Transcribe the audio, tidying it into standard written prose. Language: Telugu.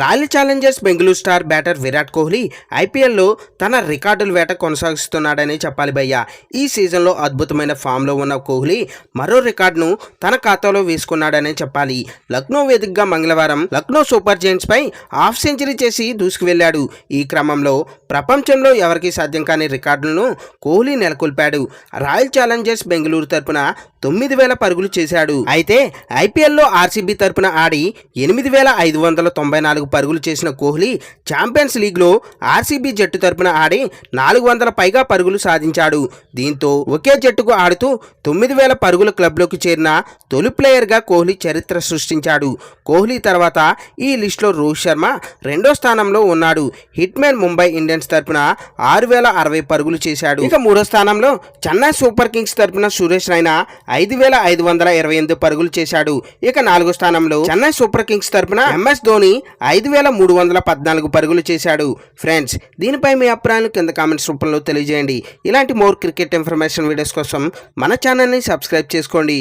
Royal Challengers Bengaluru star batter Virat Kohli ఐపీఎల్లో తన రికార్డుల వేట కొనసాగిస్తున్నాడని చెప్పాలి భయ్య. ఈ సీజన్లో అద్భుతమైన ఫామ్లో ఉన్న కోహ్లీ మరో రికార్డును తన ఖాతాలో వేసుకున్నాడని చెప్పాలి. లక్నో వేదికగా మంగళవారం లక్నో సూపర్ జైంట్స్ పై హాఫ్ సెంచరీ చేసి దూసుకువెళ్లాడు. ఈ క్రమంలో ప్రపంచంలో ఎవరికీ సాధ్యం కాని రికార్డులను కోహ్లీ నెలకొల్పాడు. రాయల్ ఛాలెంజర్స్ బెంగళూరు తరపున 9,000 పరుగులు చేశాడు. అయితే ఐపీఎల్లో ఆర్సీబీ తరపున ఆడి 8,594 పరుగులు చేసిన కోహ్లీ ఛాంపియన్స్ లీగ్లో ఆర్సీబీ జట్టు తరపున ఆడి 400 పైగా పరుగులు సాధించాడు. దీంతో ఒకే జట్టుకు ఆడుతూ 9,000 పరుగుల క్లబ్లోకి చేరిన తొలి ప్లేయర్గా కోహ్లీ చరిత్ర సృష్టించాడు. కోహ్లీ తర్వాత ఈ లిస్టులో రోహిత్ శర్మ రెండో స్థానంలో ఉన్నాడు. హిట్మెన్ ముంబై ఇండియన్స్ తరపున 6,060 పరుగులు చేశాడు. ఇక మూడో స్థానంలో చెన్నై సూపర్ కింగ్స్ తరపున సురేష్ రైనా 5,528 పరుగులు చేశాడు. ఇక నాలుగో స్థానంలో చెన్నై సూపర్ కింగ్స్ తరపున ఎంఎస్ ధోని 5,314 పరుగులు చేశాడు. ఫ్రెండ్స్, దీనిపై మీ అభిప్రాయాలు కింద కామెంట్స్ రూపంలో తెలియజేయండి. ఇలాంటి మోర్ క్రికెట్ ఇన్ఫర్మేషన్ వీడియోస్ కోసం మన ఛానల్ని సబ్స్క్రైబ్ చేసుకోండి.